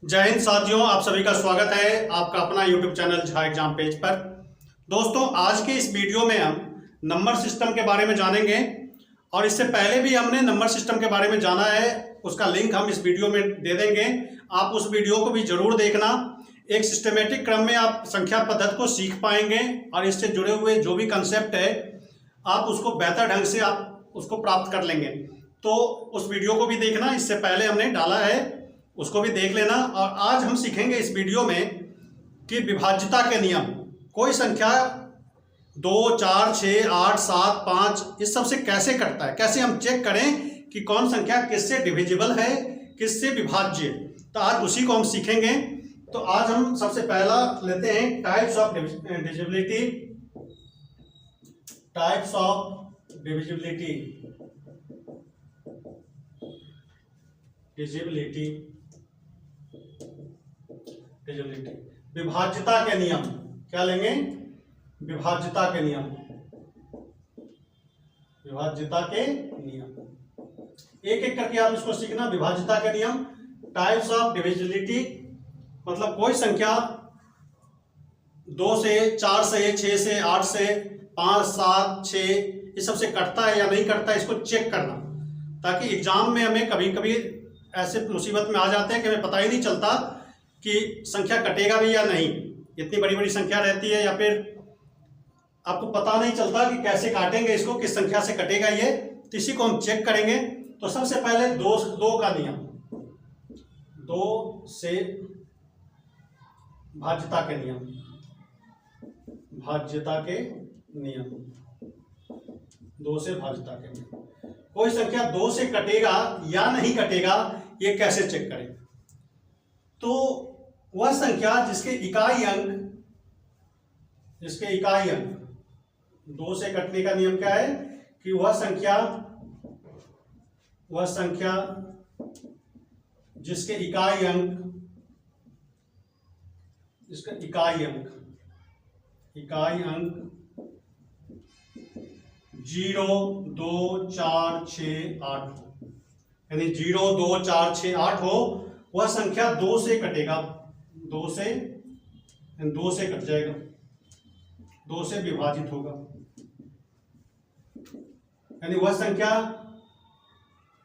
जय हिंद साथियों, आप सभी का स्वागत है आपका अपना YouTube channel Jha exam page पर। दोस्तों, आज के इस वीडियो में हम नंबर सिस्टम के बारे में जानेंगे और इससे पहले भी हमने नंबर सिस्टम के बारे में जाना है, उसका लिंक हम इस वीडियो में दे देंगे। आप उस वीडियो को भी जरूर देखना। एक सिस्टमेटिक क्रम में आप संख्या पद्धति को सीख पाएंगे और इससे जुड़े हुए जो भी कंसेप्ट है आप उसको बेहतर ढंग से आप उसको प्राप्त कर लेंगे। तो उस वीडियो को भी देखना, इससे पहले हमने डाला है, उसको भी देख लेना। और आज हम सीखेंगे इस वीडियो में कि विभाज्यता के नियम, कोई संख्या 2, 4, 6, 8, 7, 5 इस सब से कैसे कटता है, कैसे हम चेक करें कि कौन संख्या किससे डिविजिबल है, किससे विभाज्य। तो आज उसी को हम सीखेंगे। तो आज हम सबसे पहला लेते हैं types of divisibility. Types of divisibility, विभाज्यता के नियम। क्या लेंगे? विभाज्यता के नियम। विभाज्यता के नियम एक एक करके आप इसको सीखना। विभाज्यता के नियम, टाइप्स ऑफ डिविजिबिलिटी, मतलब कोई संख्या 2 से, 4 से, 6 से, 8 से, 5, 7, 6 इस सब से कटता है या नहीं कटता है, इसको चेक करना, ताकि एग्जाम में हमें कभी कभी ऐसे मुसीबत में आ जाते हैं कि हमें पता ही नहीं चलता कि संख्या कटेगा भी या नहीं। इतनी बड़ी बड़ी संख्या रहती है या फिर आपको पता नहीं चलता कि कैसे काटेंगे इसको, किस संख्या से कटेगा ये। तो इसी को हम चेक करेंगे। तो सबसे पहले दो का नियम, 2 से भाज्यता के नियम। भाज्यता के नियम, 2 से भाज्यता के नियम। कोई संख्या 2 से कटेगा या नहीं कटेगा ये कैसे चेक करें? तो वह संख्या जिसके इकाई अंक 2 से कटने का नियम क्या है कि वह संख्या जिसके इकाई अंक 0, 2, 4, 6, 8 हो, यानी 0, 2, 4, 6, 8 हो, वह संख्या 2 से कटेगा। 2 से कट जाएगा, 2 से विभाजित होगा। यानी वह संख्या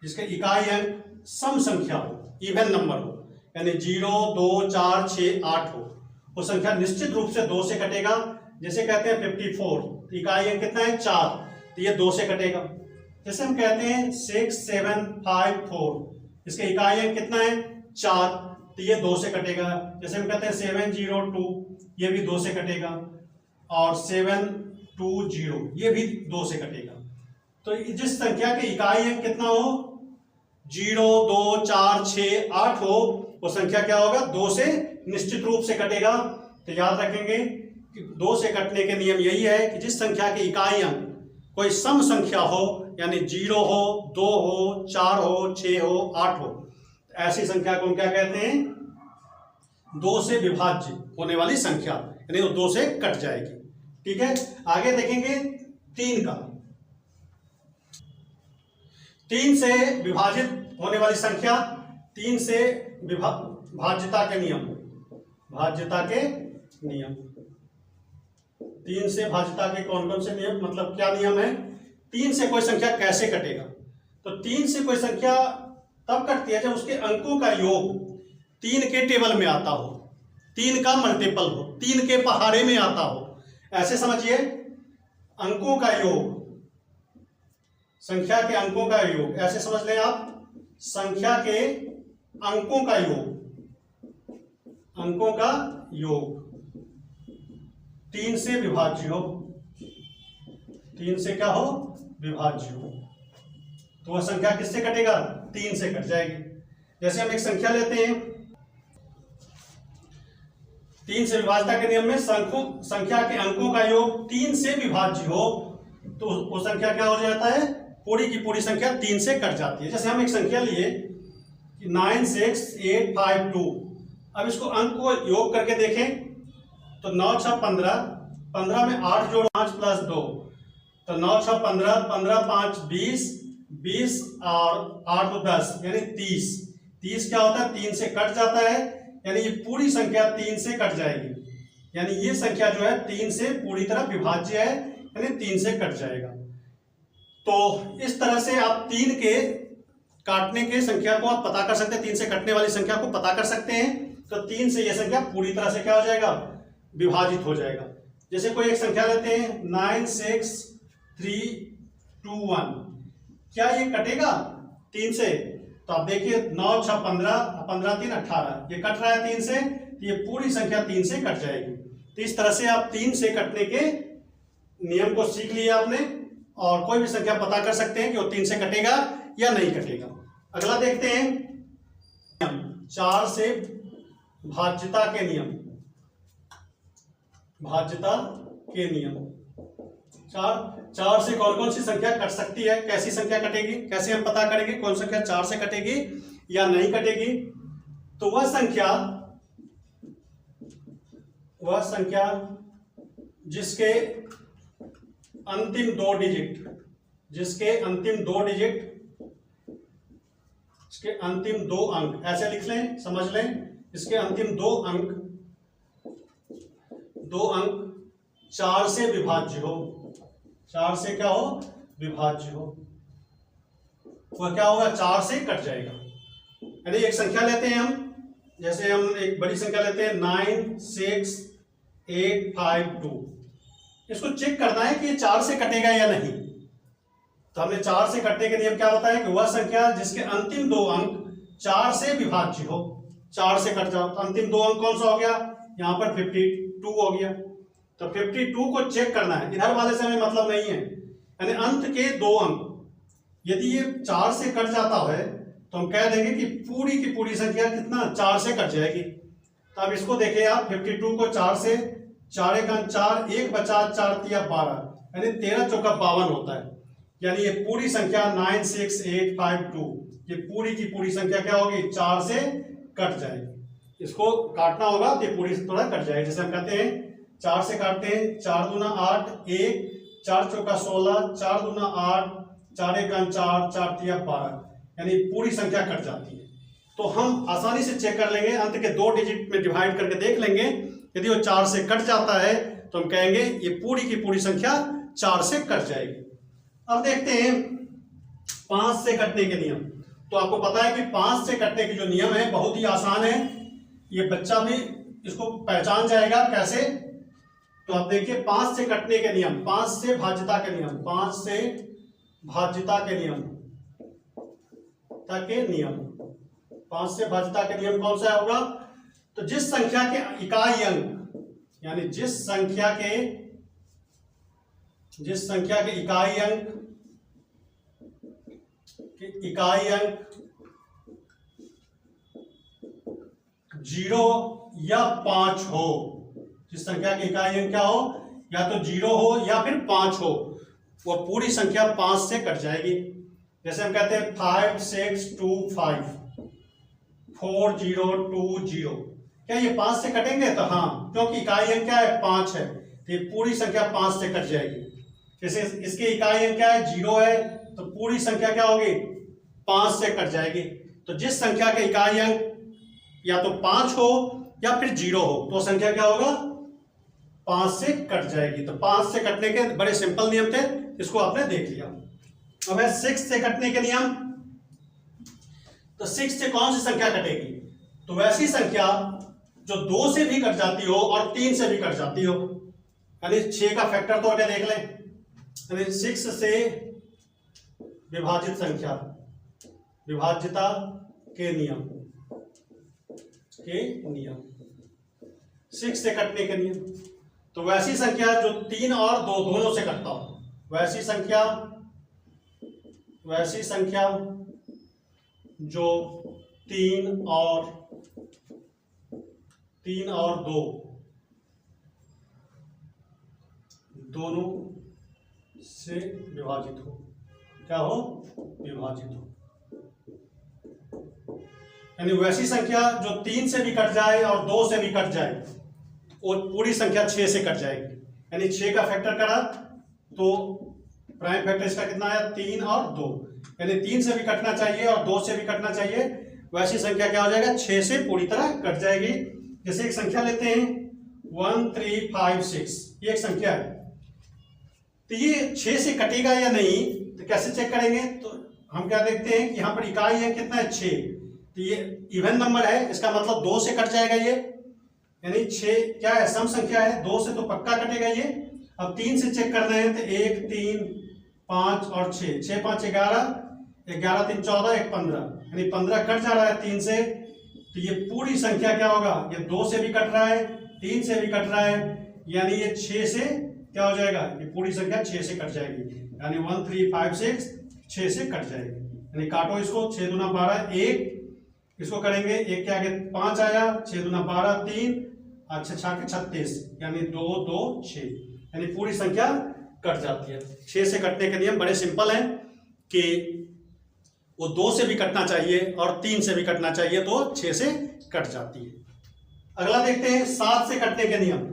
जिसके इकाई अंक सम संख्या हो, इवन नंबर हो, यानी 0, 2, 4, 6, 8 हो, वो संख्या निश्चित रूप से 2 से कटेगा। जैसे कहते हैं 54, इकाई अंक कितना है? 4, तो ये 2 से कटेगा। जैसे हम कहते हैं 6, 7, 5, 4, इसके इकाई अंक कितना है? 4, तो ये 2 से कटेगा। जैसे हम कहते हैं 702, ये भी 2 से कटेगा। और 720 ये भी 2 से कटेगा। तो जिस संख्या के इकाई अंक कितना हो, 0, 2, 4, 6, 8 हो, वो संख्या क्या होगा? 2 से निश्चित रूप से कटेगा। तो याद रखेंगे कि 2 से कटने के नियम यही है कि जिस संख्या के इकाई अंक कोई सम संख्या हो, यानी 0 हो, 2 हो, 4 हो, 6 हो, 8 हो, ऐसी संख्या को हम क्या कहते हैं? 2 से विभाज्य होने वाली संख्या, यानी वो 2 से कट जाएगी। ठीक है, आगे देखेंगे 3 का। 3 से विभाजित होने वाली संख्या, 3 से भाज्यता के नियम। भाज्यता के नियम, 3 से भाज्यता के कौन कौन से नियम, मतलब क्या नियम है? 3 से कोई संख्या कैसे कटेगा? तो 3 से कोई संख्या तब कटती है जब उसके अंकों का योग 3 के टेबल में आता हो, 3 का मल्टीपल हो, 3 के पहाड़े में आता हो। ऐसे समझिए, अंकों का योग, संख्या के अंकों का योग, ऐसे समझ लें आप, संख्या के अंकों का योग, अंकों का योग 3 से विभाज्य हो, 3 से क्या हो? विभाज्य हो, तो वह संख्या किससे कटेगा? 3 से कट जाएगी। जैसे हम एक संख्या लेते हैं, 3 से विभाज्यता के नियम में संख्या के अंकों का योग 3 से विभाज्य हो, तो वो संख्या क्या हो जाता है? पूरी की पूरी संख्या 3 से कट जाती है। जैसे हम एक संख्या लिए 96852, अब इसको अंक को योग करके देखें तो 9 6 15, 15 में 8 जोड़ 5 + 2, तो 9 6 15, 15 5 20, 20 और 8 तो 10, यानी 30। 30 क्या होता है? 3 से कट जाता है, यानी ये पूरी संख्या 3 से कट जाएगी, यानी ये संख्या जो है 3 से पूरी तरह विभाज्य है, यानी 3 से कट जाएगा। तो इस तरह से आप 3 के काटने के संख्या को आप पता कर सकते हैं, 3 से कटने वाली संख्या को पता कर सकते हैं। तो 3 से यह संख्या पूरी तरह से क्या हो जाएगा, विभाजित हो जाएगा। जैसे कोई एक संख्या लेते हैं 96321, क्या ये कटेगा 3 से? तो आप देखिए 9 6 15, 15 3 18, ये कट रहा है 3 से, तो ये पूरी संख्या 3 से कट जाएगी। तो इस तरह से आप 3 से कटने के नियम को सीख लिया आपने, और कोई भी संख्या पता कर सकते हैं कि वो 3 से कटेगा या नहीं कटेगा। अगला देखते हैं 4 से भाज्यता के नियम। भाज्यता के नियम, 4 से कौन कौन सी संख्या कट सकती है, कैसी संख्या कटेगी, कैसे हम पता करेंगे कौन संख्या 4 से कटेगी या नहीं कटेगी? तो वह संख्या जिसके अंतिम 2 डिजिट, इसके अंतिम 2 अंक, ऐसे लिख लें, समझ लें, इसके अंतिम 2 अंक 4 से विभाज्य हो, 4 से क्या हो, विभाज्य हो, वह क्या होगा, 4 से कट जाएगा। यानी एक संख्या लेते हैं हम, जैसे हम एक बड़ी संख्या लेते हैं 96852, इसको चेक करना है कि ये 4 से कटेगा या नहीं। तो हमने 4 से कटने के नियम क्या बताया कि वह संख्या जिसके अंतिम 2 अंक 4 से विभाज्य हो, 4 से कट जाओ। तो अंतिम 2 अंक कौन सा हो गया, यहां पर 52 हो गया। तो 52 को चेक करना है, इधर वाले से हमें मतलब नहीं है, यानी अंत के 2 अंक यदि ये 4 से कट जाता है तो हम कह देंगे कि पूरी की पूरी संख्या कितना, 4 से कट जाएगी। तो अब इसको देखिए आप, 52 को 4 से, 4 एक 4, 1 बचा 4 तिया 12, यानी 13 चौका 52 होता है। यानी ये पूरी संख्या 96852, ये पूरी की पूरी संख्या क्या होगी, 4 से कट जाएगी। इसको काटना होगा तो ये पूरी थोड़ा कट जाएगी। जैसे हम कहते हैं 4 से काटते हैं, 4 दूना 8, 1, 4 चौका 16, 4 दूना 8, 4 एक 4, 4 तिया 12, यानी पूरी संख्या कट जाती है। तो हम आसानी से चेक कर लेंगे, अंत के 2 डिजिट में डिवाइड करके देख लेंगे, यदि वो 4 से कट जाता है तो हम कहेंगे ये पूरी की पूरी संख्या 4 से कट जाएगी। अब देखते हैं 5 से कटने के नियम। तो आपको पता है कि 5 से कटने के जो नियम है बहुत ही आसान है, ये बच्चा भी इसको पहचान जाएगा कैसे। तो आप देखिए 5 से कटने के नियम, 5 से भाज्यता के नियम, 5 से भाज्यता के नियम, 5 से भाज्यता के नियम कौन सा होगा? तो जिस संख्या के इकाई अंक, यानी जिस संख्या के इकाई अंक 0 या 5 हो, जिस संख्या की इकाई अंक क्या हो, या तो 0 हो या फिर 5 हो, वह पूरी संख्या 5 से कट जाएगी। जैसे हम कहते हैं 5625, 4020, क्या ये 5 से कटेंगे? तो हाँ, क्योंकि इकाई अंक क्या है, 5 है, तो ये पूरी संख्या 5 से कट जाएगी। जैसे इसके इकाई अंक क्या है, 0 है, तो पूरी संख्या क्या होगी, 5 से कट जाएगी। तो जिस संख्या के इकाई अंक या तो 5 हो या फिर 0 हो, तो संख्या क्या होगा, 5 से कट जाएगी। तो 5 से कटने के बड़े सिंपल नियम थे, इसको आपने देख लिया। अब है 6 से कटने के नियम। तो 6 से कौन सी संख्या कटेगी? तो वैसी संख्या जो 2 से भी कट जाती हो और 3 से भी कट जाती हो, यानी 6 का फैक्टर तो आगे देख लें, यानी 6 से विभाजित संख्या, विभाज्यता के नियम, 6 से कटने के नियम। तो वैसी संख्या जो 3 और 2 दोनों से कटता हो, वैसी संख्या जो 3 और 2 दोनों से विभाजित हो, क्या हो, विभाजित हो। यानी वैसी संख्या जो 3 से भी कट जाए और 2 से भी कट जाए, और पूरी संख्या 6 से कट जाएगी। यानी 6 का फैक्टर करा तो प्राइम फैक्टर इसका कितना है, 3 और 2, यानी 3 से भी कटना चाहिए और 2 से भी कटना चाहिए। वैसी संख्या क्या हो जाएगा, 6 से पूरी तरह कट जाएगी। जैसे एक संख्या लेते हैं 1356, ये एक संख्या है, तो ये 6 से कटेगा या नहीं, तो कैसे चेक करेंगे, तो हम क्या देखते हैं कि यहाँ पर इकाई है कितना है 6, तो ये इवन नंबर है, इसका मतलब 2 से कट जाएगा ये, यानी 6 क्या है, सम संख्या है, 2 से तो पक्का कटेगा ये। अब 3 से चेक करना है, तो 1 3 5 और 6, 6 5 11, 11 3 14, 1 15, यानी 15 कट जा रहा है 3 से, तो ये पूरी संख्या क्या होगा, ये 2 से भी कट रहा है, 3 से भी कट रहा है, यानी ये 6 से क्या हो जाएगा, ये पूरी संख्या 6 से कट जाएगी, यानी 1356 6 से कट जाएगी। यानी काटो इसको, 6 दूना 12, 1 इसको करेंगे, 1 के आगे 5 आया, 6 दूना 12, 3 अच्छा 6 के 36, यानी 2 2 6, यानी पूरी संख्या कट जाती है। 6 से कटने के नियम बड़े सिंपल हैं कि वो 2 से भी कटना चाहिए और 3 से भी कटना चाहिए, तो 6 से कट जाती है। अगला देखते हैं 7 से कटने के नियम।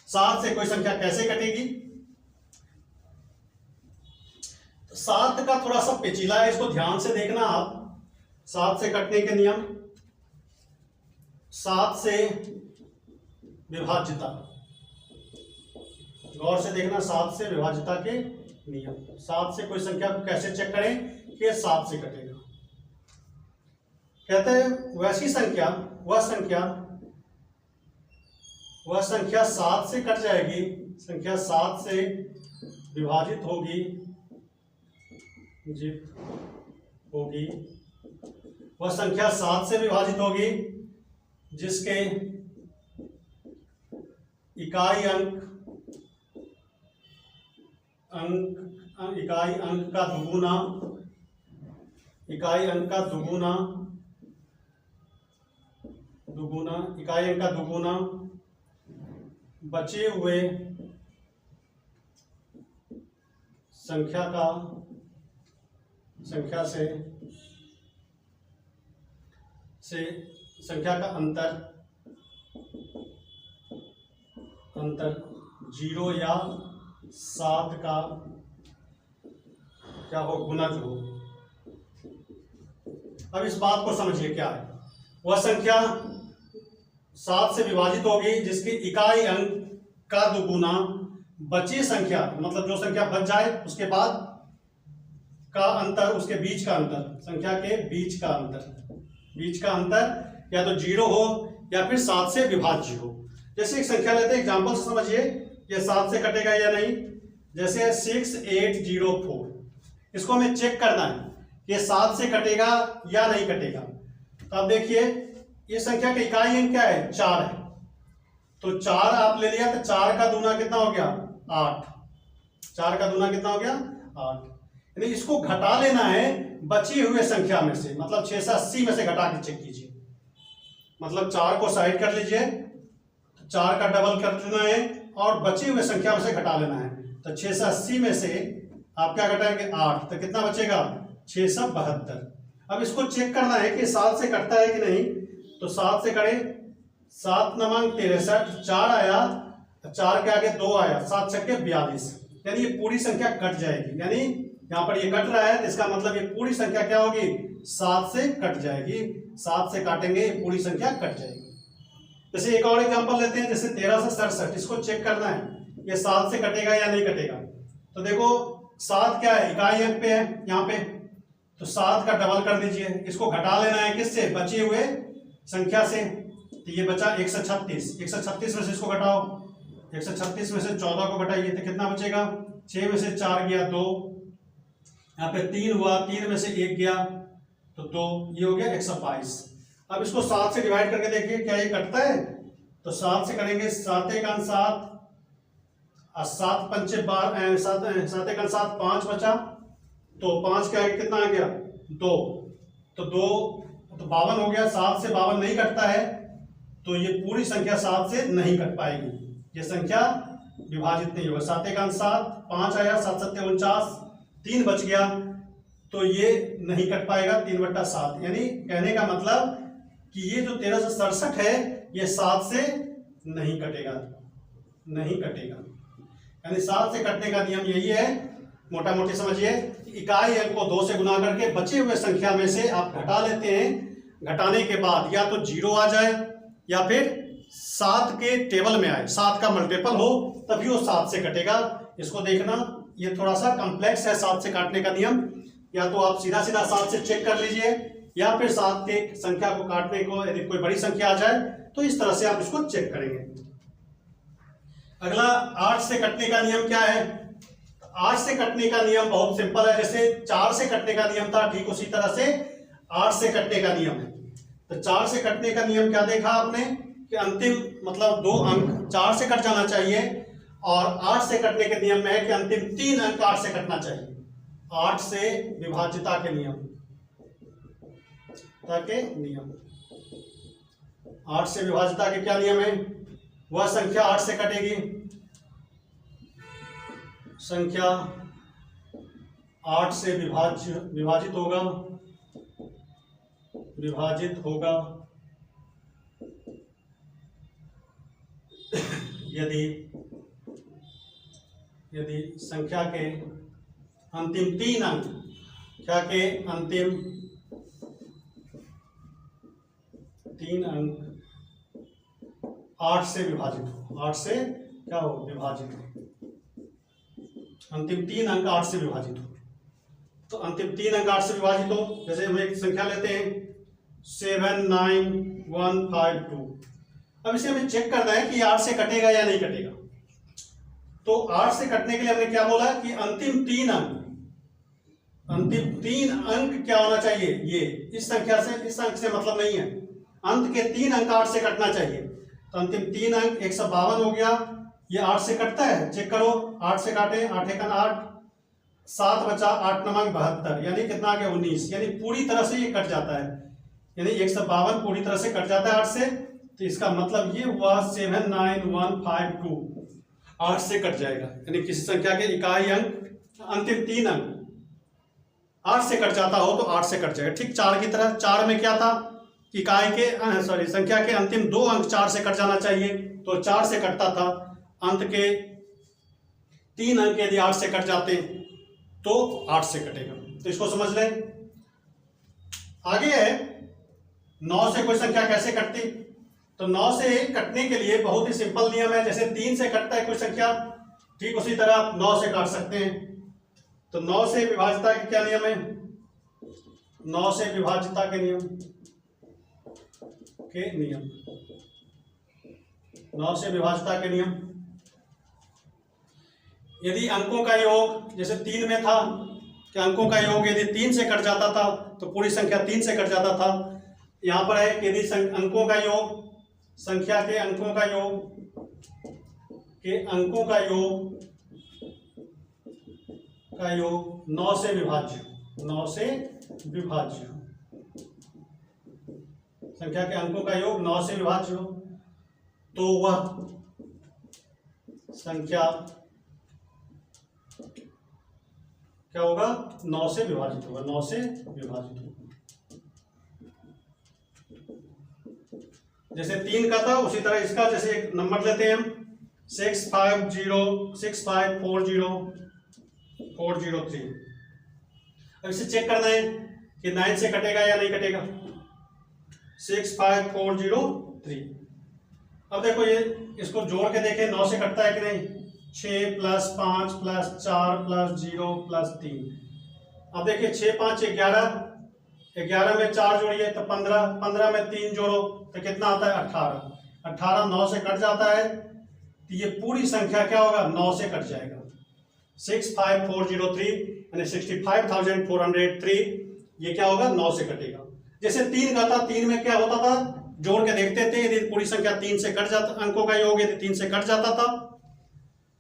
7 से कोई संख्या कैसे कटेगी, 7 का थोड़ा सा पेचीला है, इसको ध्यान से देखना आप। 7 से कटने के नियम, 7 से विभाज्यता, गौर से देखना, 7 से विभाज्यता के नियम। 7 से कोई संख्या को कैसे चेक करें कि 7 से कटेगा, कहते हैं वैसी संख्या, वह संख्या 7 से कट जाएगी, संख्या 7 से विभाजित होगी वह संख्या 7 से विभाजित होगी जिसके इकाई अंक का दुगुना, इकाई अंक का दुगुना बचे हुए संख्या से संख्या का अंतर 0 या 7 का क्या हो, गुणज हो। अब इस बात को समझिए क्या है, वह संख्या 7 से विभाजित होगी जिसकी इकाई अंक का दुगुना बची संख्या, मतलब जो संख्या बच जाए उसके बाद का अंतर, उसके बीच का अंतर, संख्या के बीच का अंतर या तो 0 हो या फिर 7 से विभाज्य हो। जैसे एक संख्या लेते हैं, एग्जांपल से समझिए ये 7 से कटेगा या नहीं। जैसे 6804, इसको हमें चेक करना है ये 7 से कटेगा या नहीं कटेगा। तो अब देखिए ये संख्या का इकाई अंक क्या है, 4 है, तो 4 आप ले लिया, तो 4 का दूना कितना हो गया, 8। 4 का दूना कितना हो गया, 8। यानी इसको घटा लेना है बची हुए संख्या में से, मतलब 6 से 80 में से घटा के चेक कीजिए, मतलब 4 को साइड कर लीजिए, 4 का डबल कर लेना है और बची हुए संख्या में से घटा लेना है। तो 6 से 80 में से आप क्या घटाएंगे, 8, तो कितना बचेगा, 6 से 72। अब इसको चेक करना है कि 7 से कटता है कि नहीं, तो 7 से करें, 7 नमंग 63, 4 आया, 4 के आगे 2 आया, 7 छक्के 42, यानी ये पूरी संख्या कट जाएगी। यानी यहाँ पर ये कट रहा है तो इसका मतलब ये पूरी संख्या क्या होगी, 7 से कट जाएगी। 7 से काटेंगे ये पूरी संख्या कट जाएगी। जैसे एक और एग्जांपल लेते हैं, जैसे 13 से 67, इसको चेक करना है ये 7 से कटेगा या नहीं कटेगा। तो देखो 7 क्या है, इकाई अंक पे है यहाँ पे, तो 7 का डबल कर दीजिए, इसको घटा लेना है किससे, बचे हुए संख्या से। तो ये बचा 136, 136 में से इसको घटाओ, 136 में से 14 को घटाइए तो कितना बचेगा, 6 में से 4 गया 2, यहाँ पे 3 हुआ, 3 में से 1 गया तो 2, ये हो गया 122। अब इसको 7 से डिवाइड करके देखिए क्या ये कटता है, तो 7 से करेंगे, 7 1 7, 7 पंचे 12, 7 1 7, 5 बचा, तो 5 के आगे कितना आ गया, 2, तो 2 तो 52 हो गया। 7 से 52 नहीं कटता है तो ये पूरी संख्या 7 से नहीं कट पाएगी, ये संख्या विभाजित नहीं होगा। 7 1 7, 5 आया, 7 7 49, 3 बच गया, तो ये नहीं कट पाएगा 3/7। यानी कहने का मतलब कि ये जो 1367 है ये 7 से नहीं कटेगा, यानी 7 से कटने का नियम यही है, मोटा मोटी समझिए। इकाई अंक को 2 से गुना करके बचे हुए संख्या में से आप घटा लेते हैं घटाने के बाद या तो 0 आ जाए या फिर 7 के टेबल में आए, 7 का मल्टीपल हो तभी वो 7 से कटेगा। इसको देखना, ये थोड़ा सा कॉम्प्लेक्स है 7 से काटने का नियम। या तो आप सीधा सीधा 7 से चेक कर लीजिए या फिर 7 के संख्या को काटने को यदि कोई बड़ी संख्या आ जाए तो इस तरह से आप इसको चेक करेंगे। अगला 8 से कटने का नियम क्या है? 8 से कटने का नियम बहुत सिंपल है। जैसे 4 से कटने का नियम था, ठीक उसी तरह से 8 से कटने का नियम है। तो 4 से कटने का नियम क्या देखा आपने कि अंतिम मतलब 2 अंक 4 से कट जाना चाहिए, और 8 से कटने के नियम में है कि अंतिम 3 अंक 8 से कटना चाहिए। 8 से विभाज्यता के नियम, के नियम 8 से विभाज्यता के क्या नियम है? वह संख्या 8 से कटेगी, संख्या 8 से विभाजित होगा यदि संख्या के अंतिम 3 अंक, क्या के अंतिम 3 अंक 8 से विभाजित हो। 8 से क्या हो? विभाजित हो। अंतिम 3 अंक 8 से विभाजित हो। तो अंतिम 3 अंक 8 से विभाजित हो, जैसे हम एक संख्या लेते हैं 79152। अब इसे हमें चेक करना है कि 8 से कटेगा या नहीं कटेगा। तो 8 से कटने के लिए हमने क्या बोला कि अंतिम 3 अंक क्या होना चाहिए? ये इस संख्या से, इस अंक से मतलब नहीं है, अंत के 3 अंक 8 से कटना चाहिए। तो अंतिम 3 अंक 152 हो गया, ये 8 से कटता है, चेक करो। 8 से काटे, 8 एकन 8, 7 बचा, 8 नमक 72, यानी कितना आ गया? 19, यानी पूरी तरह से ये कट जाता है, यानी 152 पूरी तरह से कट जाता है 8 से। तो इसका मतलब ये हुआ 79152 8 से कट जाएगा, यानी किसी संख्या के इकाई अंक अंतिम 3 अंक 8 से कट जाता हो तो 8 से कट जाएगा। ठीक 4 की तरह, 4 में क्या था? इकाई के संख्या के अंतिम 2 अंक 4 से कट जाना चाहिए, तो 4 से कटता था। अंत के 3 अंक यदि 8 से कट जाते तो 8 से कटेगा। तो इसको समझ लें। आगे है 9 से कोई संख्या कैसे कटती? तो 9 से कटने के लिए बहुत ही सिंपल नियम है। जैसे 3 से कटता है कोई संख्या, ठीक उसी तरह आप 9 से काट सकते हैं। तो 9 से विभाज्यता के क्या नियम है? 9 से विभाज्यता के नियम 9 से विभाज्यता के नियम, यदि अंकों का योग जैसे 3 में था कि अंकों का योग यदि 3 से कट जाता था तो पूरी संख्या 3 से कट जाता था। यहां पर है कि यदि अंकों का योग, संख्या के अंकों का योग 9 से विभाज्य, 9 से विभाज्य, संख्या के अंकों का योग 9 से विभाज्य हो तो वह संख्या क्या होगा? 9 से विभाजित होगा, 9 से विभाजित होगा। जैसे 3 का था उसी तरह इसका, जैसे एक नंबर लेते हैं हम 6506403। अब इसे चेक करना है कि 9 से कटेगा या नहीं कटेगा। 65403। अब देखो ये इसको जोड़ के देखें 9 से कटता है कि नहीं। 6 + 5 + 4 + 0 + 3। अब देखिए 6 5 11, 11 में 4 जोड़िए तो 15, 15 में 3 जोड़ो तो कितना आता है? 18। 18 9 से कट जाता है तो ये पूरी संख्या क्या होगा? 9 से कट जाएगा। 65403 यानी 65,403, ये क्या होगा? 9 से कटेगा। जैसे 3 का था, 3 में क्या होता था? जोड़ के देखते थे, यदि पूरी संख्या 3 से कट जाता, अंकों का योग यदि 3 से कट जाता था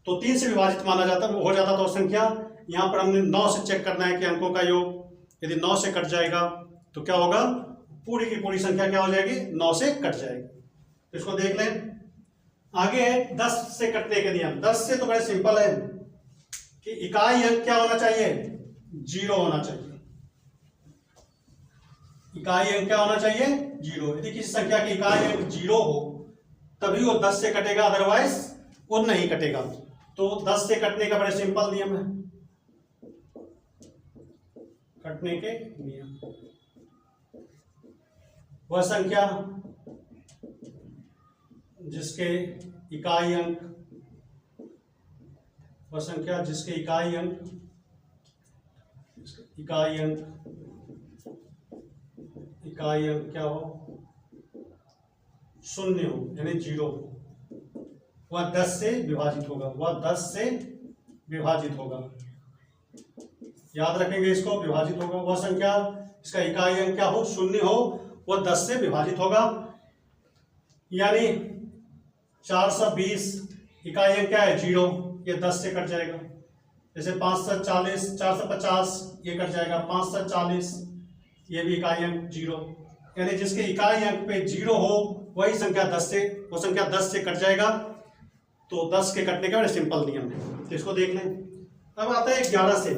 तो 3 से विभाजित माना जाता, हो जाता था संख्या। यहाँ पर हमने 9 से चेक करना है कि अंकों का योग यदि 9 से कट जाएगा तो क्या होगा? पूरी की पूरी संख्या क्या हो जाएगी? 9 से कट जाएगी। तो इसको देख लें। आगे है 10 से कटने के नियम। 10 से तो बड़े सिंपल है कि इकाई अंक क्या होना चाहिए? 0 होना चाहिए। इकाई अंक क्या होना चाहिए? 0। यदि किसी संख्या की इकाई अंक 0 हो तभी वो 10 से कटेगा, अदरवाइज वो नहीं कटेगा। तो 10 से कटने का बड़े सिंपल नियम है, कटने के नियम। वह संख्या जिसके इकाई अंक, वह संख्या जिसके इकाई अंक क्या हो, शून्य हो यानी 0, वह 10 से विभाजित होगा, वह 10 से विभाजित होगा। याद रखेंगे इसको, विभाजित होगा। वह संख्या इसका इकाई अंक क्या हो, शून्य हो, वह 10 से विभाजित होगा। यानी 420 इकाई अंक क्या है, 0, ये 10 से कट जाएगा। जैसे 540, 450 ये कट जाएगा, 540 ये भी इकाई अंक 0। यानी जिसके इकाई अंक पे 0 हो वही संख्या 10 से, वो संख्या 10 से कट जाएगा। तो 10 के कटने का बड़ा सिंपल नियम है, तो इसको देख लें। अब आता है 11 से।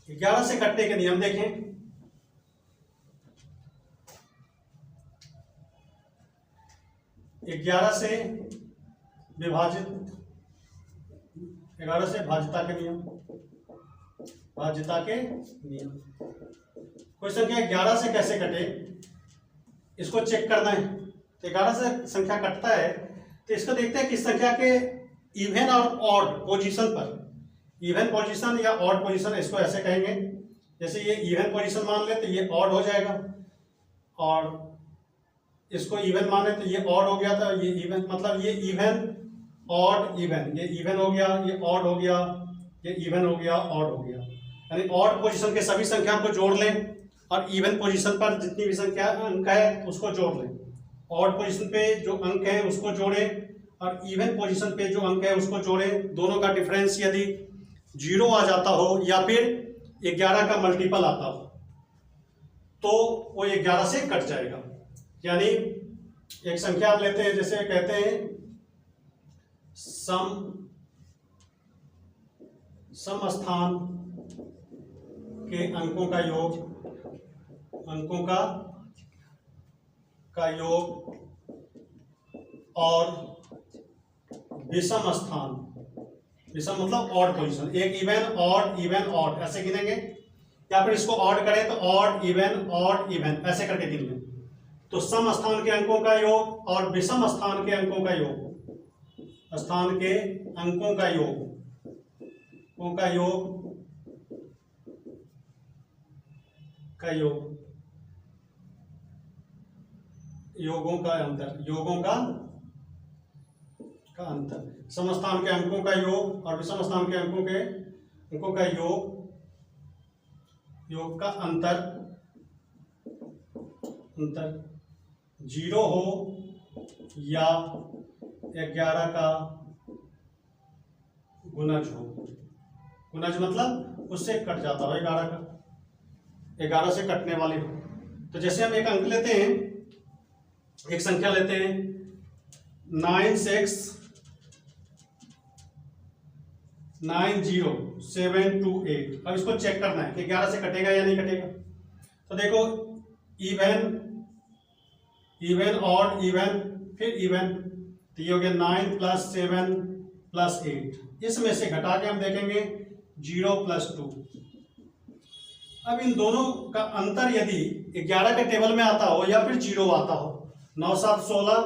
11 से कटने के नियम देखें। ग्यारह से विभाजित, 11 से भाज्यता के नियम, भाज्यता के नियम। कोई संख्या 11 से कैसे कटे, इसको चेक करना है। तो 11 से संख्या कटता है तो इसको देखते हैं किस संख्या के इवन और ऑड पोजीशन पर, इवन पोजीशन या ऑड पोजीशन इसको ऐसे कहेंगे। जैसे ये इवन पोजीशन मान ले तो ये ऑड हो जाएगा, और इसको इवन माने तो ये ऑड हो गया, तो ये इवन, मतलब ये इवन ऑड इवन, ये इवन हो गया, ये ऑड हो गया, ये इवन हो गया, ऑड हो गया। यानी ऑड पोजीशन के सभी संख्या को जोड़ लें और इवन पोजीशन पर जितनी भी संख्या अंक है उसको जोड़ लें। ऑड पोजीशन पे जो अंक है उसको जोड़ें और इवन पोजीशन पे जो अंक है उसको जोड़ें। दोनों का डिफरेंस यदि 0 आ जाता हो या फिर 11 का मल्टीपल आता हो तो वो 11 से कट जाएगा। यानी एक संख्या आप लेते हैं, जैसे कहते हैं सम स्थान के अंकों का योग, अंकों का योग और विषम स्थान, विषम मतलब ऑड पोजीशन, एक इवन ऑड इवन ऑड ऐसे गिनेंगे, या फिर इसको ऑड करें तो ऑड इवन ऐसे करके गिन लें। तो सम स्थान के अंकों का योग और विषम स्थान के अंकों का योग, स्थान के अंकों का योग, योगों का अंतर, समस्थान के अंकों का योग और विषम स्थान के अंकों का योग का अंतर 0 हो या 11 का गुणज हो। गुणज मतलब उससे कट जाता हो 11 का, 11 से कटने वाले हो। तो जैसे हम एक अंक लेते हैं, एक संख्या लेते हैं 9690728। अब इसको चेक करना है कि 11 से कटेगा या नहीं कटेगा। तो देखो इवन ऑड इवन फिर इवन, तो ये हो गया 9 + 7 + 8। इसमें से घटा के हम देखेंगे 0 + 2। अब इन दोनों का अंतर यदि 11 के टेबल में आता हो या फिर 0 आता हो, 9 7 16,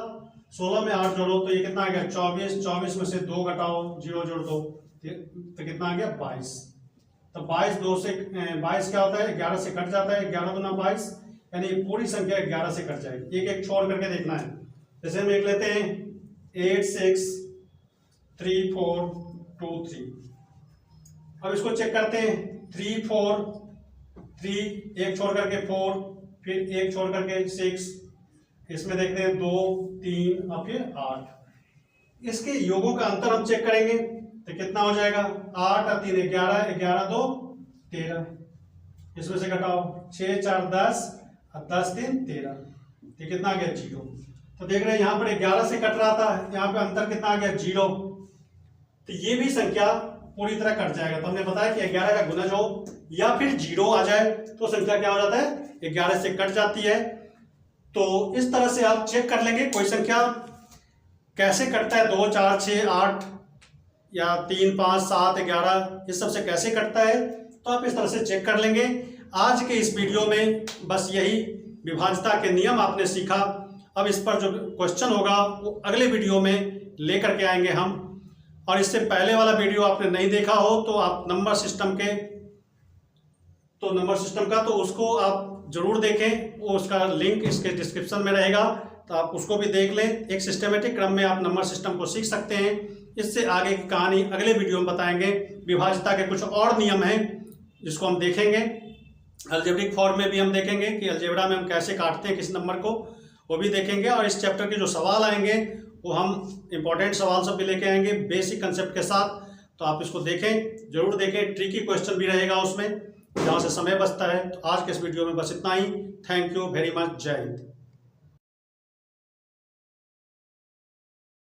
16 में 8 जोड़ो तो ये कितना आ गया 24, 24 में से 2 घटाओ 0 जोड़ दो तो कितना आ गया 22। तो 22 क्या होता है, 11 से कट जाता है, 11 दूना 22, यानी पूरी संख्या 11 से कट जाएगी। एक एक छोड़ करके देखना है। जैसे हम एक लेते हैं 8 6 3 4 2 3। अब इसको चेक करते हैं 3 4 3, एक छोड़ करके 4, फिर एक छोड़ करके 6, इसमें देखते हैं 2 3 और फिर 8। इसके योगों का अंतर हम चेक करेंगे तो कितना हो जाएगा 8 और 3 11, 11 2 13। इसमें से घटाओ 6 4 10 और 10 3 13, तो कितना आ गया 0। तो देख रहे हैं यहाँ पर 11 से कट रहा था, यहाँ पे अंतर कितना आ गया 0। तो ये भी संख्या पूरी तरह कट जाएगा। तो हमने बताया कि 11 का गुणज हो या फिर 0 आ जाए तो संख्या क्या हो जाता है 11 से कट जाती है। तो इस तरह से आप चेक कर लेंगे कोई संख्या कैसे कटता है, 2 4 6 8 या 3 5 7 11, इस सब से कैसे कटता है तो आप इस तरह से चेक कर लेंगे। आज के इस वीडियो में बस यही विभाज्यता के नियम आपने सीखा। अब इस पर जो क्वेश्चन होगा वो अगले वीडियो में लेकर के आएंगे हम। और इससे पहले वाला वीडियो आपने नहीं देखा हो तो आप नंबर सिस्टम का तो उसको आप जरूर देखें, वो उसका लिंक इसके डिस्क्रिप्शन में रहेगा, तो आप उसको भी देख लें। एक सिस्टमेटिक क्रम में आप नंबर सिस्टम को सीख सकते हैं। इससे आगे की कहानी अगले वीडियो में बताएंगे। विभाज्यता के कुछ और नियम हैं जिसको हम देखेंगे। अलजेब्रिक फॉर्म में भी हम देखेंगे कि अलजेब्रा में हम कैसे काटते हैं किस नंबर को, वो भी देखेंगे। और इस चैप्टर के जो सवाल आएंगे वो हम इंपॉर्टेंट सवाल सब भी लेके आएंगे बेसिक कंसेप्ट के साथ। तो आप इसको देखें, जरूर देखें। ट्रिकी क्वेश्चन भी रहेगा उसमें जहाँ से समय बचता है। तो आज के इस वीडियो में बस इतना ही। Thank you very much. जय हिंद।